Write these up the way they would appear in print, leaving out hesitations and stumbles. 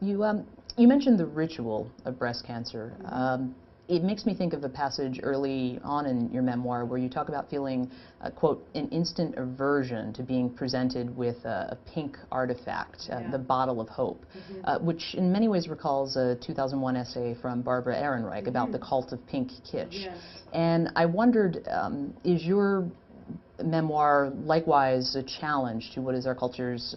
You mentioned the ritual of breast cancer. It makes me think of a passage early on in your memoir where you talk about feeling, quote, an instant aversion to being presented with a pink artifact, the bottle of hope, which in many ways recalls a 2001 essay from Barbara Ehrenreich about the cult of pink kitsch. Yes. And I wondered, is your memoir likewise a challenge to what is our culture's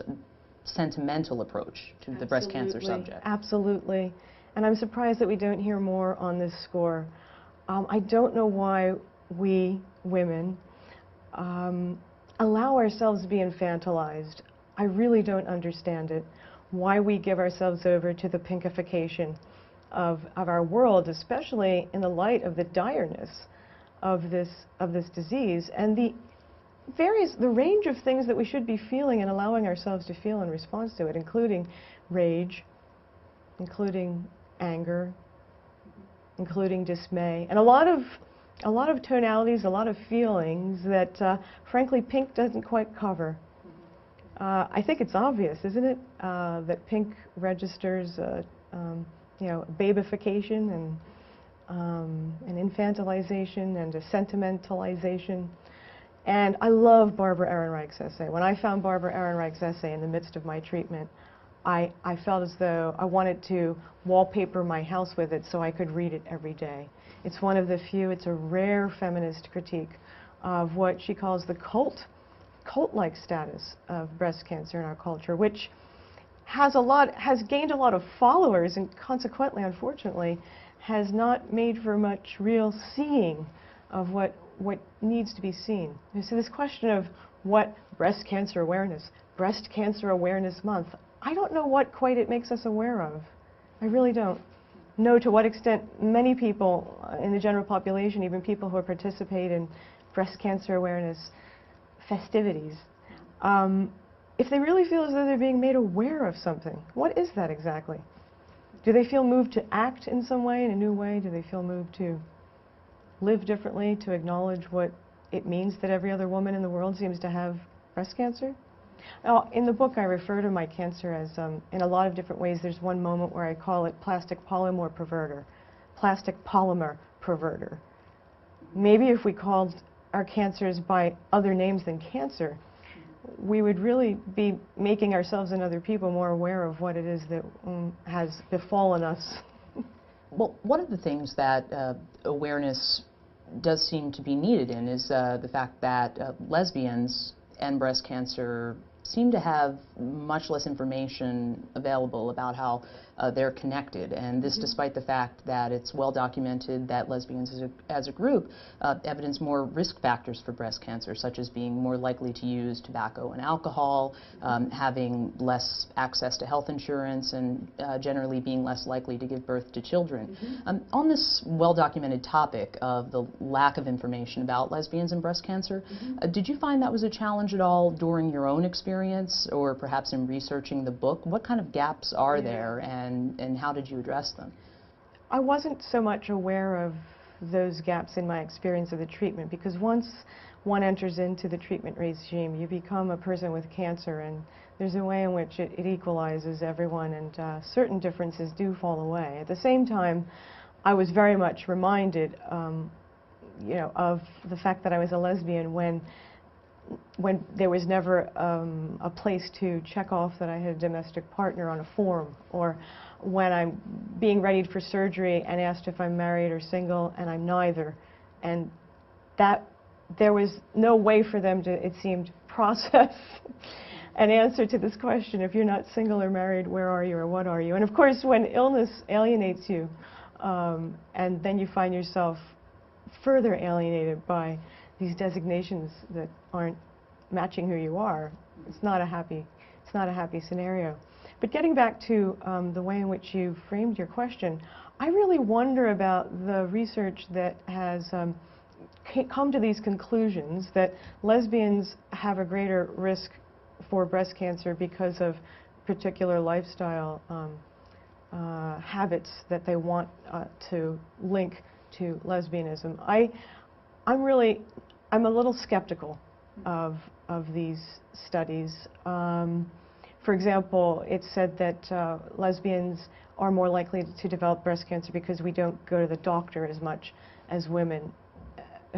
sentimental approach to the breast cancer subject? Absolutely. And I'm surprised that we don't hear more on this score. I don't know why we women allow ourselves to be infantilized. I really don't understand it. Why we give ourselves over to the pinkification of our world, especially in the light of the direness of this disease and the range of things that we should be feeling and allowing ourselves to feel in response to it, including rage, including anger, including dismay, and a lot of tonalities, a lot of feelings that, frankly, pink doesn't quite cover. I think it's obvious, isn't it, that pink registers, you know, babification and an infantilization and a sentimentalization. And I love Barbara Ehrenreich's essay. When I found Barbara Ehrenreich's essay in the midst of my treatment, I felt as though I wanted to wallpaper my house with it so I could read it every day. It's one of the few, it's a rare feminist critique of what she calls the cult-like status of breast cancer in our culture, which has gained a lot of followers and consequently, unfortunately, has not made for much real seeing of what needs to be seen. And so this question of what breast cancer awareness month, I don't know what quite it makes us aware of. I really don't know to what extent many people in the general population, even people who participate in breast cancer awareness festivities, if they really feel as though they're being made aware of something. What is that exactly? Do they feel moved to act in some way, in a new way? Do they feel moved to live differently, to acknowledge what it means that every other woman in the world seems to have breast cancer? Now, in the book, I refer to my cancer as, in a lot of different ways. There's one moment where I call it plastic polymer perverter. Plastic polymer perverter. Maybe if we called our cancers by other names than cancer, we would really be making ourselves and other people more aware of what it is that has befallen us. Well, one of the things that awareness does seem to be needed in is the fact that lesbians and breast cancer seem to have much less information available about how they're connected, and this despite the fact that it's well documented that lesbians as a group evidence more risk factors for breast cancer, such as being more likely to use tobacco and alcohol, having less access to health insurance, and generally being less likely to give birth to children. On this well documented topic of the lack of information about lesbians and breast cancer, did you find that was a challenge at all during your own experience, or perhaps in researching the book? What kind of gaps are there, and how did you address them? I wasn't so much aware of those gaps in my experience of the treatment, because once one enters into the treatment regime, you become a person with cancer, and there's a way in which it equalizes everyone, and certain differences do fall away. At the same time, I was very much reminded you know, of the fact that I was a lesbian when there was never a place to check off that I had a domestic partner on a form, or when I'm being readied for surgery and asked if I'm married or single, and I'm neither. And that there was no way for them to, it seemed, process an answer to this question: if you're not single or married, where are you or what are you? And of course, when illness alienates you, and then you find yourself further alienated by these designations that aren't matching who you are, it's not a happy scenario. But getting back to the way in which you framed your question, I really wonder about the research that has come to these conclusions that lesbians have a greater risk for breast cancer because of particular lifestyle habits that they want to link to lesbianism. I'm a little skeptical of these studies. For example, it's said that lesbians are more likely to develop breast cancer because we don't go to the doctor as much as women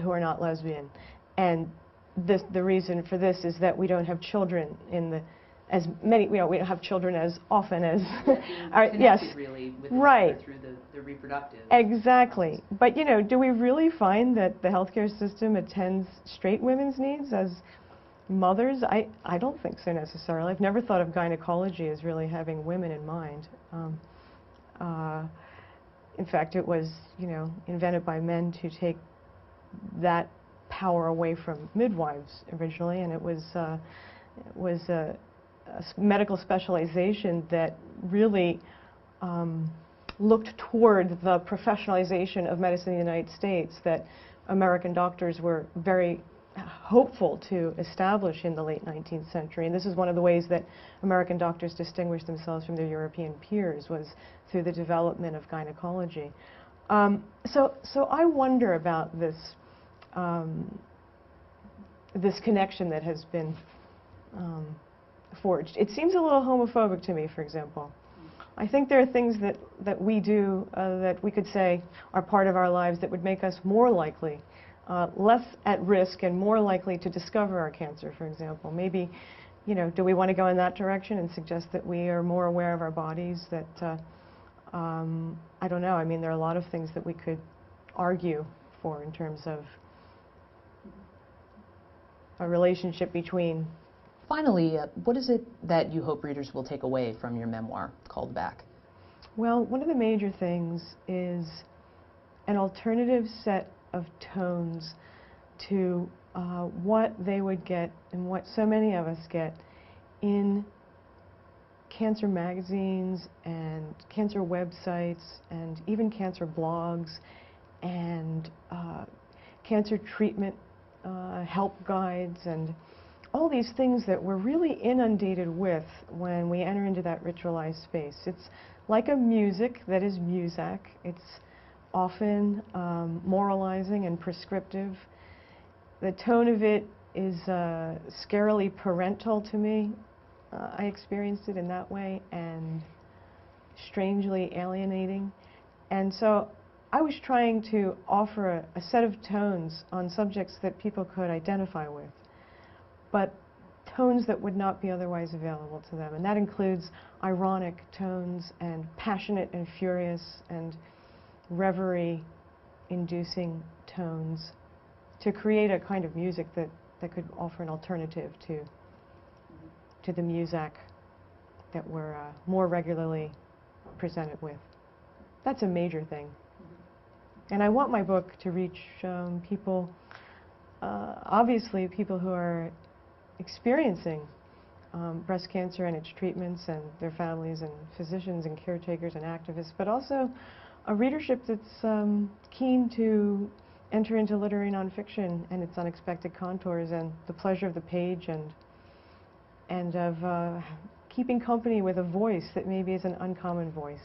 who are not lesbian. And the reason for this is that we don't have children as many, we don't have children as often as yes, really with right, through the reproductive. Exactly. But do we really find that the healthcare system attends straight women's needs as mothers? I don't think so necessarily. I've never thought of gynecology as really having women in mind. In fact, it was invented by men to take that power away from midwives originally, and it was a medical specialization that really looked toward the professionalization of medicine in the United States that American doctors were very hopeful to establish in the late 19th century. And this is one of the ways that American doctors distinguished themselves from their European peers, was through the development of gynecology. So I wonder about this this connection that has been forged. It seems a little homophobic to me, for example. I think there are things that we do that we could say are part of our lives that would make us more likely, less at risk and more likely to discover our cancer, for example. Maybe, do we want to go in that direction and suggest that we are more aware of our bodies, that, I don't know, I mean, there are a lot of things that we could argue for in terms of a relationship between. Finally, what is it that you hope readers will take away from your memoir, Called Back? Well, one of the major things is an alternative set of tones to what they would get and what so many of us get in cancer magazines and cancer websites and even cancer blogs and cancer treatment help guides and all these things that we're really inundated with when we enter into that ritualized space. It's like a music that is Muzak. It's often moralizing and prescriptive. The tone of it is scarily parental to me. I experienced it in that way, and strangely alienating. And so I was trying to offer a set of tones on subjects that people could identify with, but tones that would not be otherwise available to them. And that includes ironic tones and passionate and furious and reverie-inducing tones to create a kind of music that could offer an alternative to the Muzak that we're more regularly presented with. That's a major thing. And I want my book to reach people, obviously people who are experiencing breast cancer and its treatments and their families and physicians and caretakers and activists, but also a readership that's keen to enter into literary nonfiction and its unexpected contours and the pleasure of the page and of keeping company with a voice that maybe is an uncommon voice.